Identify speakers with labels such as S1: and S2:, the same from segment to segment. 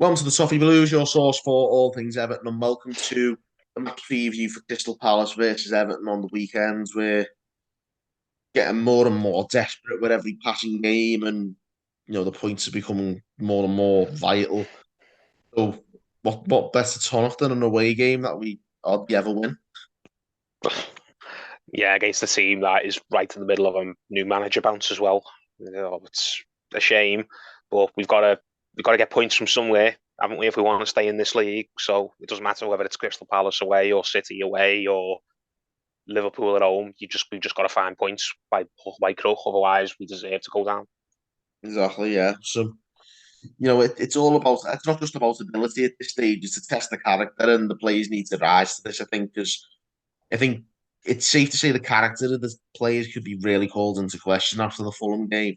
S1: Welcome to the Toffee Blues, your source for all things Everton, and welcome to the match preview for Crystal Palace versus Everton on the weekends. We're getting more and more desperate with every passing game, and the points are becoming more and more vital. So, what better turn off than an away game that we hardly ever win?
S2: Yeah, against the team that is right in the middle of a new manager bounce as well. It's a shame, but we've got to get points from somewhere, haven't we? If we want to stay in this league, so it doesn't matter whether it's Crystal Palace away or City away or Liverpool at home. We've just got to find points by hook by crook. Otherwise, we deserve to go down.
S1: Exactly, yeah. So, it's all about, it's not just about ability at this stage, it's to test the character, and the players need to rise to this, I think, because I think it's safe to say the character of the players could be really called into question after the Fulham game.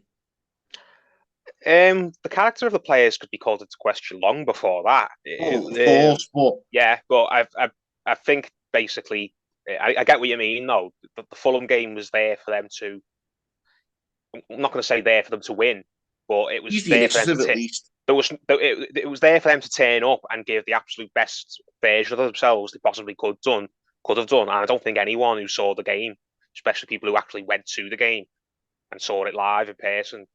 S2: The character of the players could be called into question long before that.
S1: Oh, of course, but
S2: Yeah, but I think basically I get what you mean. No, the Fulham game was there for them to. I'm not going to say there for them to win, but it was
S1: use the
S2: there for them
S1: initiative at
S2: to.
S1: least.
S2: It was there for them to turn up and give the absolute best version of themselves they possibly could have done. And I don't think anyone who saw the game, especially people who actually went to the game and saw it live in person,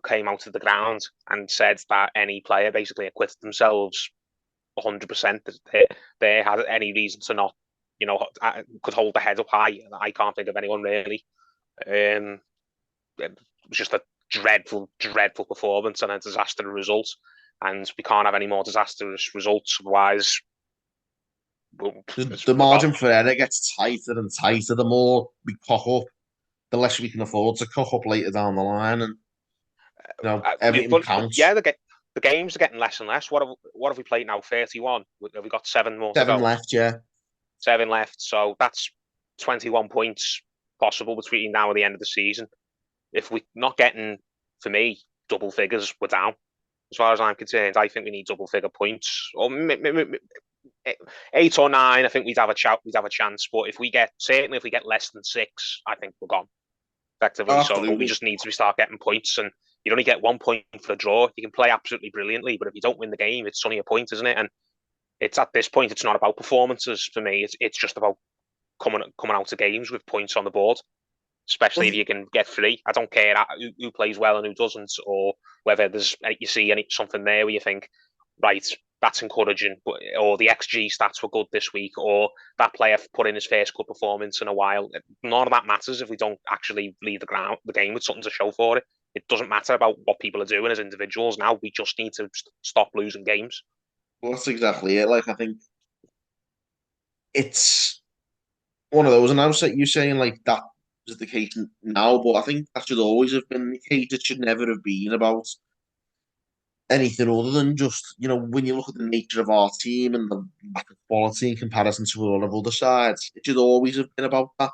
S2: came out to the ground and said that any player basically acquitted themselves 100%. That they had any reason to not, could hold the head up high. I can't think of anyone really. Um, it was just a dreadful, dreadful performance and a disastrous result. And we can't have any more disastrous results, otherwise
S1: The
S2: we're gone.
S1: margin for error gets tighter and tighter. The more we cock up, the less we can afford to cock up later down the line, and everything
S2: But
S1: counts.
S2: yeah, the games are getting less and less. What have we played now? 31. Have we got seven more to
S1: Seven
S2: go?
S1: left, yeah.
S2: Seven left. So that's 21 points possible between now and the end of the season. If we're not getting, for me, double figures, we're down. As far as I'm concerned, I think we need double figure points, or 8 or 9. I think we'd have a chance. But if we get less than 6, I think we're gone effectively. So we
S1: Absolutely.
S2: just need to start getting points, and you only get 1 point for a draw. You can play absolutely brilliantly, but if you don't win the game, it's only a point, isn't it? And it's at this point, it's not about performances for me. It's just about coming out of games with points on the board, especially if you can get free. I don't care who plays well and who doesn't, or whether you see something there where you think, right, that's encouraging, or the XG stats were good this week, or that player put in his first good performance in a while. None of that matters if we don't actually leave the game with something to show for it. It doesn't matter about what people are doing as individuals now. We just need to stop losing games.
S1: Well, that's exactly it. Like, I think it's one of those, and I was like you saying like that is the case now, but I think that should always have been the case. It should never have been about anything other than just, when you look at the nature of our team and the lack of quality in comparison to all of other sides, it should always have been about that.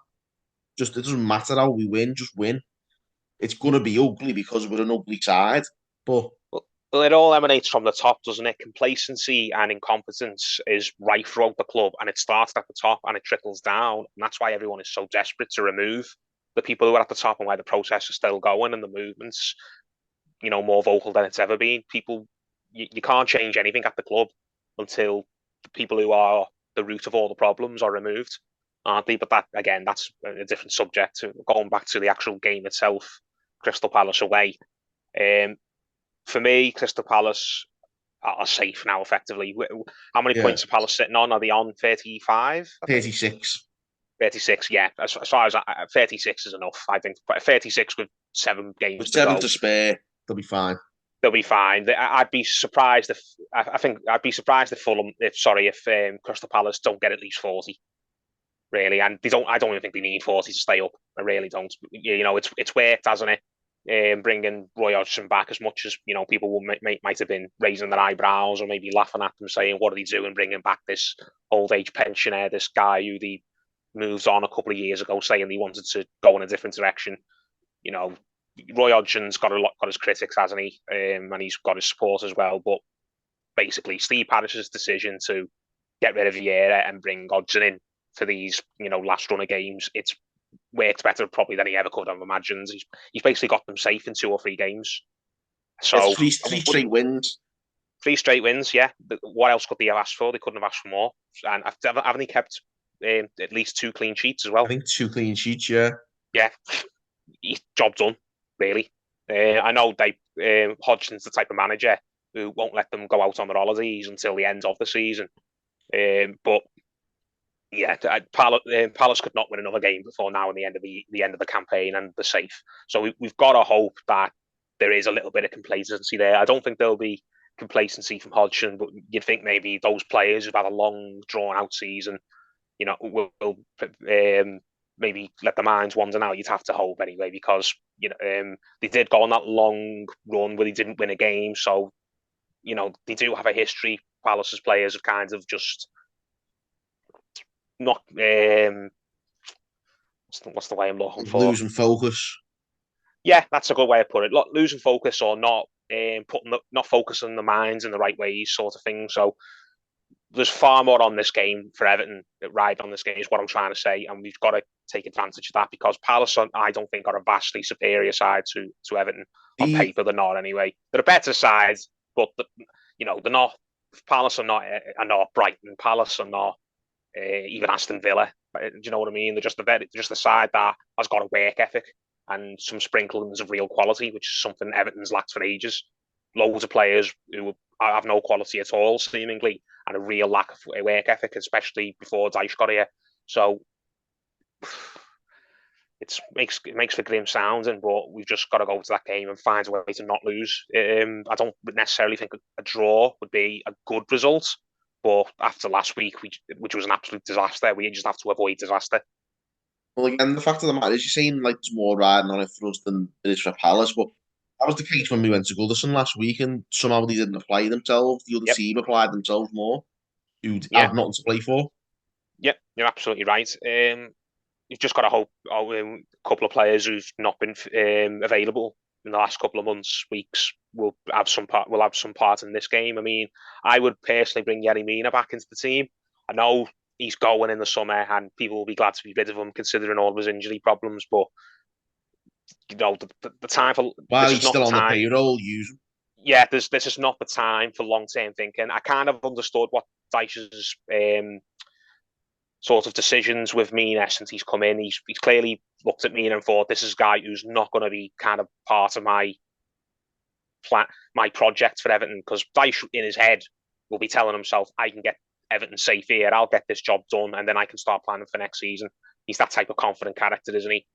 S1: Just, it doesn't matter how we win, just win. It's going to be ugly because we're an ugly side, but
S2: Well, it all emanates from the top, doesn't it? Complacency and incompetence is right throughout the club, and it starts at the top and it trickles down. And that's why everyone is so desperate to remove the people who are at the top, and why the process is still going and the movement's, more vocal than it's ever been. You can't change anything at the club until the people who are the root of all the problems are removed, aren't they? But that, again, that's a different subject. Going back to the actual game itself, Crystal Palace away. Um, for me, Crystal Palace are safe now, effectively. How many
S1: yeah,
S2: points are Palace sitting on? Are they on 35, I think?
S1: 36.
S2: 36, yeah. As far as 36 is enough, I think. 36 with 7 games
S1: With
S2: to
S1: seven
S2: go,
S1: to spare, they'll be fine.
S2: they'll be fine. I'd be surprised if I think I'd be surprised if Fulham, if Crystal Palace don't get at least 40, really, and they don't. I don't even think they need 40 to stay up. I really don't. It's worked, hasn't it? Bringing Roy Hodgson back, as much as people might have been raising their eyebrows or maybe laughing at them, saying, "What are they doing, bringing back this old age pensioner, this guy who they moved on a couple of years ago, saying they wanted to go in a different direction?" You know, Roy Hodgson's got his critics, hasn't he? And he's got his support as well. But basically, Steve Parish's decision to get rid of Vieira and bring Hodgson in for these, last run of games, it's worked better probably than he ever could have imagined. He's basically got them safe in 2 or 3 games.
S1: It's
S2: So
S1: three straight wins.
S2: Three straight wins, yeah. But what else could they have asked for? They couldn't have asked for more. And haven't they kept at least 2 clean sheets as
S1: I
S2: well?
S1: think 2 clean sheets, yeah.
S2: Yeah, job done, really. I know Hodgson's the type of manager who won't let them go out on their holidays until the end of the season. But yeah, Palace could not win another game before now and the end of the campaign, and they're safe. So we've got to hope that there is a little bit of complacency there. I don't think there'll be complacency from Hodgson, but you'd think maybe those players who've had a long, drawn-out season, will maybe let their minds wander now. You'd have to hope anyway, because they did go on that long run where they didn't win a game, so they do have a history. Palace's players have kind of just not what's the way I'm looking
S1: Like
S2: for?
S1: losing focus.
S2: Yeah, that's a good way of putting it. Losing focus or not not focusing the minds in the right ways, sort of thing. So there's far more on this game for Everton. Ride on this game is what I'm trying to say, and we've got to take advantage of that because Palace, I don't think, are a vastly superior side to Everton on
S1: The
S2: paper. They're not anyway. They're a better side, but they're not. Palace are not Brighton. Palace are not even Aston Villa. Do you know what I mean? They're just a side that has got a work ethic and some sprinklings of real quality, which is something Everton's lacked for ages. Loads of players who have no quality at all, seemingly, and a real lack of work ethic, especially before Dyche got here. So it makes for grim sounding, but we've just got to go to that game and find a way to not lose. I don't necessarily think a draw would be a good result, but after last week, which was an absolute disaster, we just have to avoid disaster.
S1: Well, again, the fact of the matter is, you're saying like there's more riding on it for us than there is for Palace, but that was the case when we went to Goodison last week, and somehow they didn't apply themselves. The other
S2: Yep.
S1: team applied themselves more, who
S2: Yeah.
S1: had nothing to play for.
S2: Yep. You're absolutely right. You've just got to hope a couple of players who've not been available in the last couple of months, weeks, will have some part. Will have some part in this game. I mean, I would personally bring Yerry Mina back into the team. I know he's going in the summer, and people will be glad to be rid of him, considering all of his injury problems. But the time for
S1: While
S2: this is
S1: he's
S2: not the
S1: still on the
S2: time.
S1: payroll, use him.
S2: Yeah, this is not the time for long term thinking. I kind of understood what Dyche's sort of decisions with Mina since he's come in. He's clearly looked at Mina and thought, this is a guy who's not going to be kind of part of my project for Everton, because Dyche in his head will be telling himself, I can get Everton safe here, I'll get this job done, and then I can start planning for next season. He's that type of confident character, isn't he?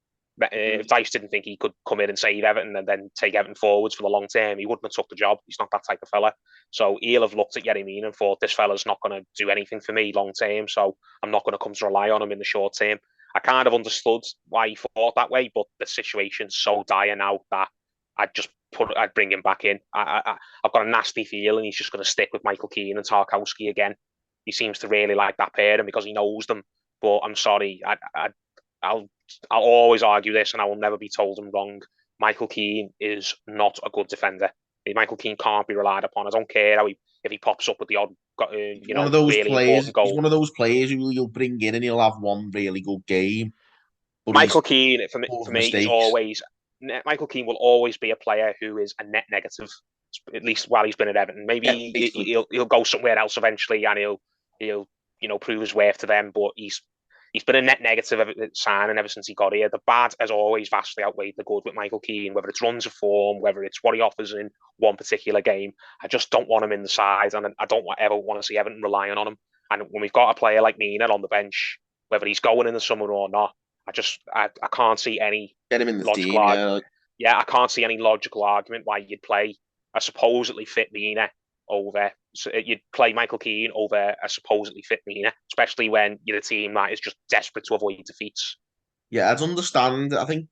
S2: If Dyche didn't think he could come in and save Everton and then take Everton forwards for the long term, he wouldn't have took the job. He's not that type of fella. So he'll have looked at Yerry Mina and thought, this fella's not going to do anything for me long term, so I'm not going to come to rely on him in the short term. I kind of understood why he thought that way, but the situation's so dire now that I'd bring him back in. I've got a nasty feeling he's just going to stick with Michael Keane and Tarkowski again. He seems to really like that pairing because he knows them. But I'm sorry, I'll always argue this, and I will never be told I'm wrong. Michael Keane is not a good defender. Michael Keane can't be relied upon. I don't care if he pops up with the odd,
S1: One of those
S2: really
S1: players.
S2: important
S1: He's
S2: goal.
S1: one of those players who you'll bring in and he'll have one really good game, but he's
S2: Michael Keane,
S1: full
S2: for
S1: of
S2: me,
S1: mistakes.
S2: Michael Keane will always be a player who is a net negative, at least while he's been at Everton.
S1: Yeah,
S2: Maybe
S1: basically.
S2: he'll go somewhere else eventually, and he'll prove his worth to them. But he's been a net negative signing ever since he got here. The bad has always vastly outweighed the good with Michael Keane, whether it's runs of form, whether it's what he offers in one particular game. I just don't want him in the side, and I don't ever want to see Everton relying on him. And when we've got a player like Mina on the bench, whether he's going in the summer or not, I can't see any
S1: Get him in the
S2: logical
S1: team,
S2: argument.
S1: yeah. Like,
S2: Yeah, I can't see any logical argument why you'd play a supposedly fit Mina over. So you'd play Michael Keane over a supposedly fit Mina, especially when you're a team that is just desperate to avoid defeats.
S1: yeah, I'd understand. I think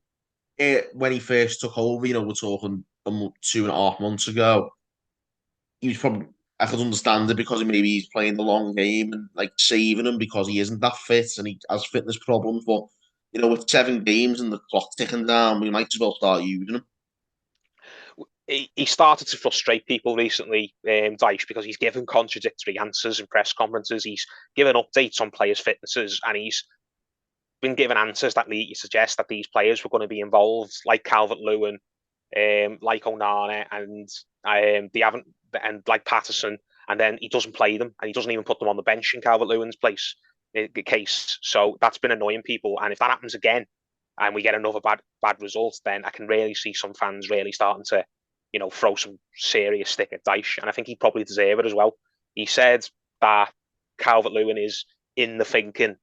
S1: when he first took over, we're talking 2.5 months ago. He was probably I could understand it because maybe he's playing the long game and like saving him because he isn't that fit and he has fitness problems. But with 7 games and the clock ticking down, we might as well start using him.
S2: He started to frustrate people recently, Dyche, because he's given contradictory answers in press conferences. He's given updates on players' fitnesses, and he's been given answers that lead you to suggest that these players were going to be involved, like Calvert Lewin, like Onana, and they haven't. and like Patterson, and then he doesn't play them, and he doesn't even put them on the bench in Calvert-Lewin's case. So that's been annoying people. And if that happens again, and we get another bad result, then I can really see some fans really starting to, throw some serious stick at Dyche. And I think he probably deserves it as well. He said that Calvert-Lewin is in the thinking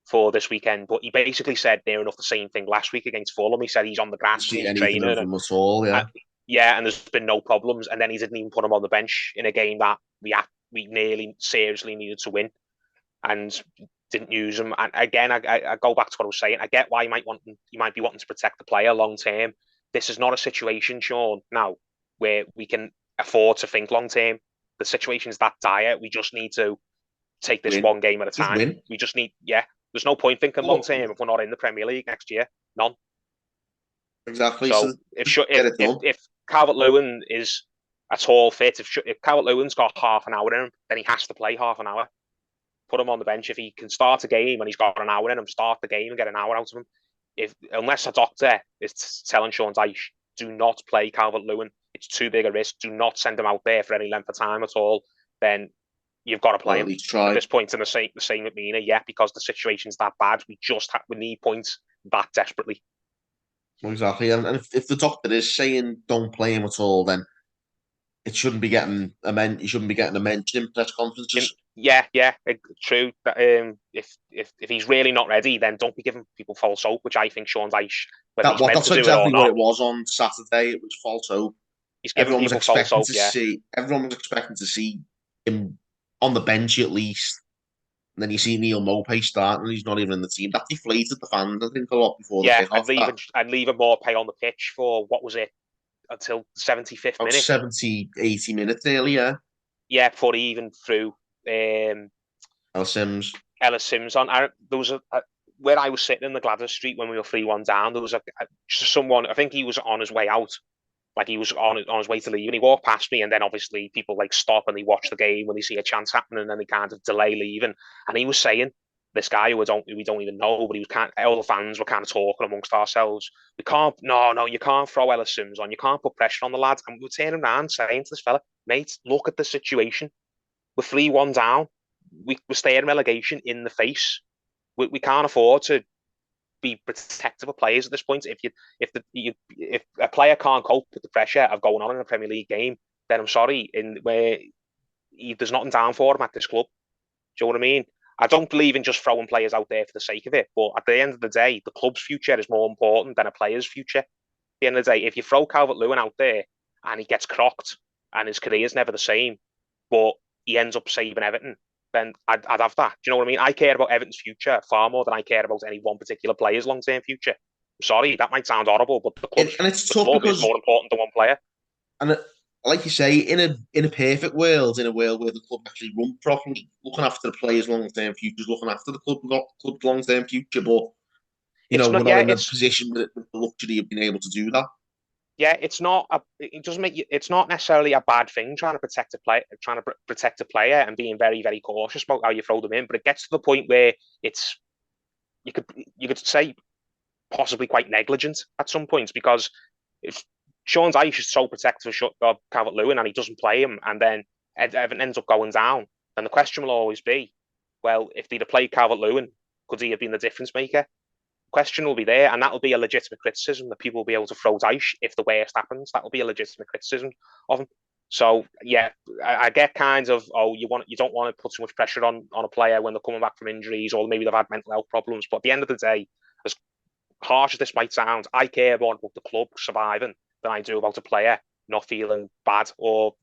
S2: for this weekend, but he basically said near enough the same thing last week against Fulham. He said he's on the grass and
S1: See
S2: he's
S1: anything
S2: training,
S1: of them at all? Yeah,
S2: yeah, and there's been no problems. And then he didn't even put him on the bench in a game that we nearly seriously needed to win, and didn't use him. And again, I go back to what I was saying. I get why you might be wanting to protect the player long term. This is not a situation, Sean, now where we can afford to think long term. The situation is that dire. We just need to take this one game at a
S1: just
S2: time.
S1: win.
S2: We just need, there's no point thinking long term if we're not in the Premier League next year. None.
S1: Exactly.
S2: So if Calvert-Lewin is at all fit, if Calvert-Lewin's got half an hour in him, then he has to play half an hour. Put him on the bench. If he can start a game and he's got an hour in him, start the game and get an hour out of him. Unless a doctor is telling Sean Dyche, do not play Calvert-Lewin, it's too big a risk, do not send him out there for any length of time at all, then you've got to play him. At this point in the same with Mina, because the situation's that bad. We need points that desperately.
S1: Exactly, and if the doctor is saying don't play him at all, then it shouldn't be getting he shouldn't be getting a mention in press conferences.
S2: True. If he's really not ready, then don't be giving people false hope, which I think Sean Dyche,
S1: That's exactly what it was on Saturday. It was false hope.
S2: He's giving people false hope.
S1: Everyone was expecting to see him on the bench at least. And then you see Neil Maupay starting, and he's not even in the team. That deflated the fans, I think, a lot before the kickoff.
S2: I'd leave him Maupay on the pitch for, what was it, until 75th minute?
S1: 70, 80 minutes earlier.
S2: Yeah, before he even threw
S1: Ellis
S2: Sims on. There was where I was sitting in the Gladys Street when we were 3-1 down, there was someone, I think he was on his way out, like he was on his way to leave, and he walked past me, and then obviously people like stop and they watch the game when they see a chance happening, and then they kind of delay leaving. And he was saying, this guy who we don't even know, but all the fans were kind of talking amongst ourselves. You can't throw Ellis Sims on, you can't put pressure on the lads. And we were turning around saying to this fella, mate, look at the situation. We're 3-1 down. We're staring relegation in the face. We can't afford to be protective of players at this point. If a player can't cope with the pressure of going on in a Premier League game, then I'm sorry, there's nothing down for him at this club. Do you know what I mean? I don't believe in just throwing players out there for the sake of it, but at the end of the day, the club's future is more important than a player's future. At the end of the day, if you throw Calvert-Lewin out there and he gets crocked and his career's never the same, but he ends up saving Everton, then I'd have that. Do you know what I mean? I care about Everton's future far more than I care about any one particular player's long-term future. I'm sorry, that might sound horrible, but the club is more important than one player.
S1: And like you say, in a perfect world, in a world where the club actually run properly, looking after the players' long-term futures, looking after the club's long-term future, but we're not in a position with the luxury of being able to do that.
S2: Yeah, it's not. It's not necessarily a bad thing trying to protect a player and being very, very cautious about how you throw them in. But it gets to the point where you could say possibly quite negligent at some points, because if Sean Dyche is so protective of Calvert-Lewin and he doesn't play him, and then Everton ends up going down, then the question will always be, well, if they'd have played Calvert-Lewin, could he have been the difference maker? Question will be there, and that'll be a legitimate criticism that people will be able to throw Dyche if the worst happens. That'll be a legitimate criticism of him. So yeah, I get kind of, you don't want to put too much pressure on a player when they're coming back from injuries, or maybe they've had mental health problems. But at the end of the day, as harsh as this might sound, I care more about the club surviving than I do about a player not feeling bad or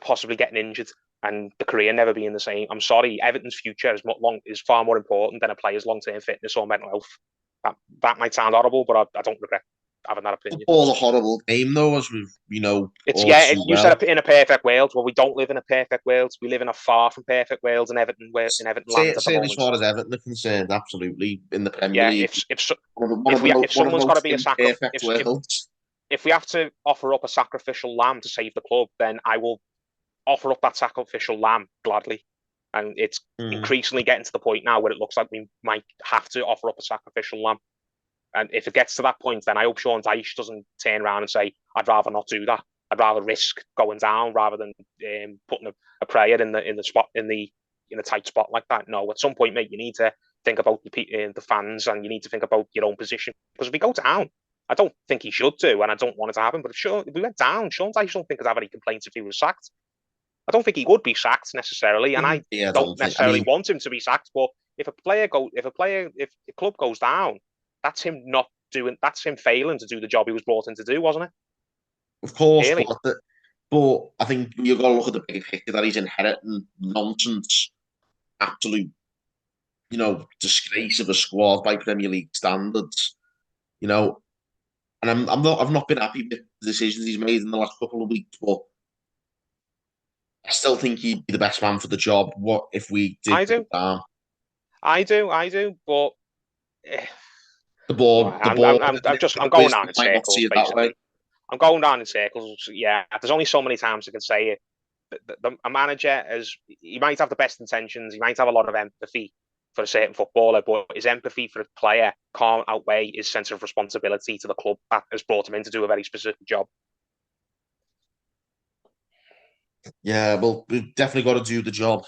S2: possibly getting injured and the career never being the same. I'm sorry, Everton's future is far more important than a player's long-term fitness or mental health. That might sound horrible, but I don't regret having that opinion.
S1: Football's a horrible game, though, as we've,
S2: you said in a perfect world. Well, we don't live in a perfect world. We live in a far from perfect world in Everton land at the moment.
S1: As far as Everton are concerned, absolutely, in the Premier League.
S2: If someone's got to be a sacrifice, if we have to offer up a sacrificial lamb to save the club, then I will offer up that sacrificial lamb gladly. And it's increasingly getting to the point now where it looks like we might have to offer up a sacrificial lamb. And if it gets to that point, then I hope Sean Dyche doesn't turn around and say, I'd rather not do that. I'd rather risk going down rather than putting a player in the spot in a tight spot like that. No, at some point, mate, you need to think about the fans and you need to think about your own position. Because if we go down, I don't think he should do, and I don't want it to happen. But if we went down, Sean Dyche don't think I'd have any complaints if he was sacked. I don't think he would be sacked necessarily, and I
S1: Yeah, I
S2: don't
S1: don't think. I
S2: necessarily
S1: mean,
S2: want him to be sacked. But if the club goes down, that's him not doing. That's him failing to do the job he was brought in to do, wasn't it?
S1: of course,
S2: Really?
S1: but I think you've got to look at the big picture that he's inheriting nonsense, absolute, disgrace of a squad by Premier League standards. You know, and I've not been happy with the decisions he's made in the last couple of weeks, but I still think he'd be the best man for the job. What if we did
S2: I
S1: go
S2: do,
S1: down?
S2: I do. But eh,
S1: The board,
S2: I'm
S1: the
S2: going down
S1: wisdom
S2: in
S1: might not see
S2: circles,
S1: it that way.
S2: basically. I'm going down in circles. Yeah, there's only so many times I can say it. A manager, as he might have the best intentions, he might have a lot of empathy for a certain footballer, but his empathy for a player can't outweigh his sense of responsibility to the club that has brought him in to do a very specific job.
S1: Yeah, well, we've definitely got to do the job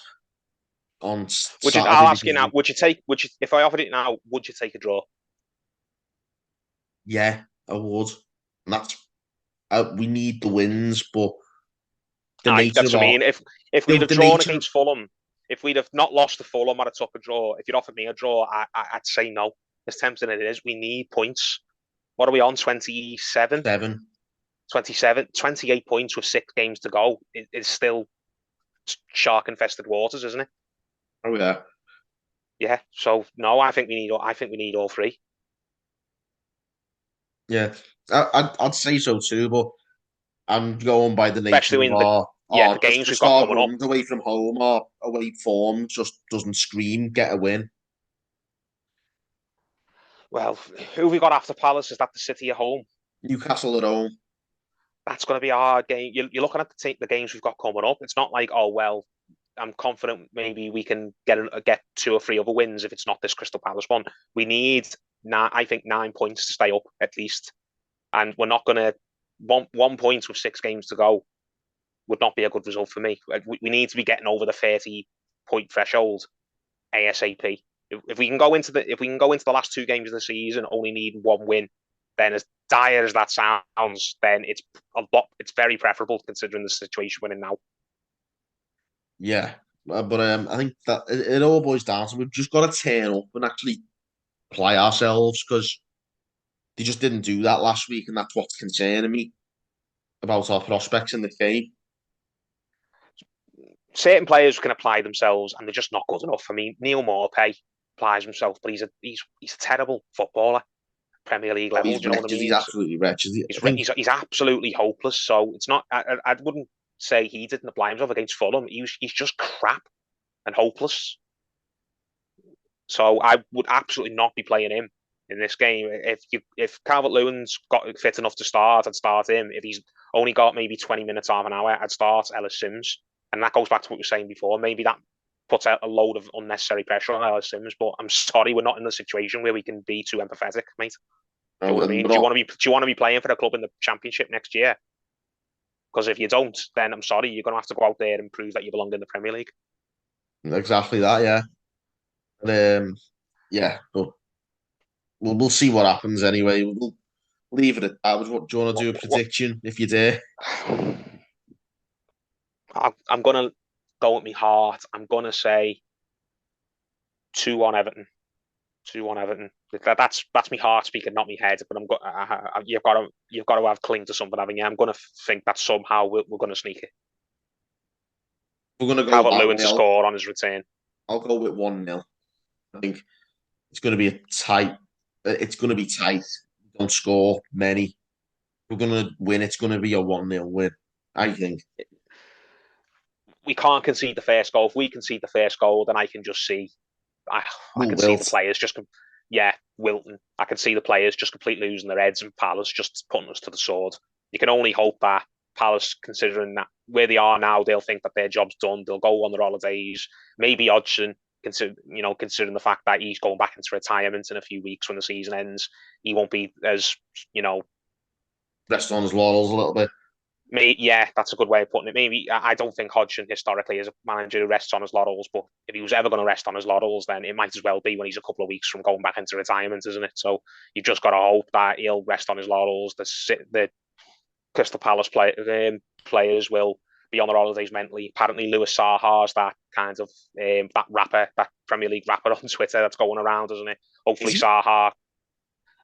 S1: on
S2: Would you?
S1: Saturday
S2: I'll ask you
S1: because
S2: now. Would you take? Would you? If I offered it now, would you take a draw?
S1: yeah, I would. And we need the wins, but the
S2: Aye,
S1: nature
S2: that's
S1: of
S2: what I
S1: our
S2: mean. If we'd have
S1: the
S2: drawn
S1: nature of
S2: against Fulham, if we'd have not lost to Fulham, I'd have took a draw. If you'd offered me a draw, I'd say no. As tempting as it is, we need points. What are we on? 27?
S1: 7.
S2: 27, 28 points with 6 games to go. It's still shark infested waters, isn't it?
S1: Oh yeah,
S2: Yeah. So no, I think we need all three.
S1: yeah. I'd say so too, but I'm going by the nature
S2: Especially
S1: of
S2: in the games we've
S1: just
S2: got
S1: our
S2: coming up.
S1: runs away from home. Our away form just doesn't scream get a win.
S2: Well, who we got after Palace? Is that the City at home?
S1: Newcastle at home.
S2: That's going to be our game. You're looking at the games we've got coming up. It's not like, oh well, I'm confident maybe we can get 2 or 3 other wins if it's not this Crystal Palace one. We need I think 9 points to stay up at least, and we're not going to 1 point with 6 games to go would not be a good result for me. We need to be getting over the 30-point threshold ASAP. If we can go into the last 2 games of the season only need 1 win, then as dire as that sounds, then it's very preferable considering the situation we're in now.
S1: Yeah, but I think that it all boils down to we've just got to turn up and actually play ourselves because they just didn't do that last week, and that's what's concerning me about our prospects in the game.
S2: Certain players can apply themselves, and they're just not good enough. I mean, Neil Maupay applies himself, but he's a terrible footballer, Premier League
S1: Oh,
S2: level.
S1: he's
S2: Do you know what I
S1: wretched. He's
S2: mean?
S1: absolutely wretched. I think
S2: He's absolutely hopeless. So it's not. I wouldn't say he didn't apply himself against Fulham. He's just crap and hopeless. So I would absolutely not be playing him in this game. If Calvert-Lewin's got fit enough to start, I'd start him. If he's only got maybe 20 minutes, half an hour, I'd start Ellis Sims. And that goes back to what we were saying before. Maybe that puts out a load of unnecessary pressure on Ellis Sims. But I'm sorry, we're not in the situation where we can be too empathetic, mate. Do you know what I mean?
S1: we're not.
S2: Do you want to be playing for a club in the Championship next year? Because if you don't, then I'm sorry, you're going to have to go out there and prove that you belong in the Premier League.
S1: Exactly that, yeah. And, yeah, but we'll see what happens anyway. We'll leave it at that. Do you want to do a prediction if you dare?
S2: I'm going to go with my heart. I'm going to say 2-1 Everton. 2-1 Everton. That's my heart speaking, not my head. But you've got to have cling to something, haven't you? I'm going to think that somehow we're going to sneak it.
S1: We're going to go
S2: Calvert
S1: that
S2: Lewin
S1: way.
S2: to score on his return.
S1: I'll go with 1-0. I think it's going to be a tight. It's going to be tight. We don't score many. We're going to win. It's going to be a 1-0 win, I think.
S2: We can't concede the first goal. If we concede the first goal, then I can just see I
S1: We'll
S2: can see the
S1: wilt.
S2: players just, yeah, Wilton. I can see the players just completely losing their heads and Palace just putting us to the sword. You can only hope that Palace, considering that where they are now, they'll think that their job's done. They'll go on their holidays. Maybe Hodgson, considering the fact that he's going back into retirement in a few weeks when the season ends, he won't be as
S1: Rest on his laurels a little bit.
S2: Yeah, that's a good way of putting it. Maybe I don't think Hodgson historically is a manager who rests on his laurels, but if he was ever going to rest on his laurels, then it might as well be when he's a couple of weeks from going back into retirement, isn't it? So you've just got to hope that he'll rest on his laurels. The Crystal Palace players will be on their holidays mentally. Apparently, Lewis Saha's that kind of that rapper, that Premier League rapper on Twitter that's going around, isn't it?
S1: Is
S2: Hopefully,
S1: he?
S2: Saha.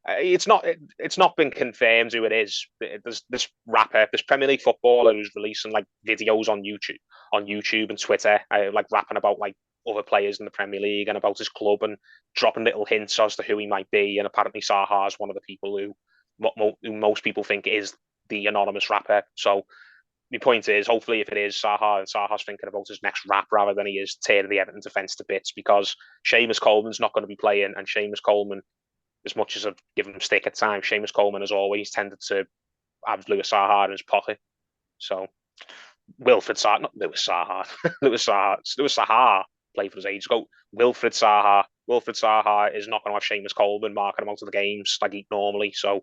S2: It's not been confirmed who it is. There's this rapper, this Premier League footballer who's releasing like videos on YouTube and Twitter, like rapping about like other players in the Premier League and about his club and dropping little hints as to who he might be. And apparently, Saha is one of the people who most people think is the anonymous rapper. So my point is, hopefully, if it is Saha and Saha's thinking about his next rap rather than he is tearing the Everton defence to bits, because Seamus Coleman's not going to be playing, and Seamus Coleman, as much as I've given him stick at times, Seamus Coleman has always tended to have Lewis Saha in his pocket. So Wilfred Saha, not Lewis Saha, Lewis Saha played for his age ago. Wilfred Saha is not going to have Seamus Coleman marking him out of the games like he normally. So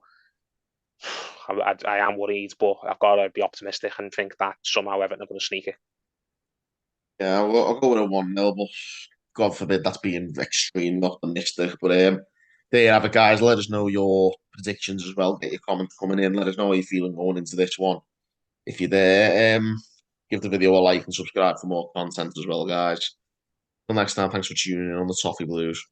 S2: I am worried, but I've got to be optimistic and think that somehow Everton are going to sneak it.
S1: Yeah, I'll go with a 1-0, but God forbid that's being extreme optimistic. But there you have it, guys. Let us know your predictions as well. Get your comments coming in. Let us know how you're feeling going into this one. If you're there, give the video a like and subscribe for more content as well, guys. Till next time, thanks for tuning in on the Toffee Blues.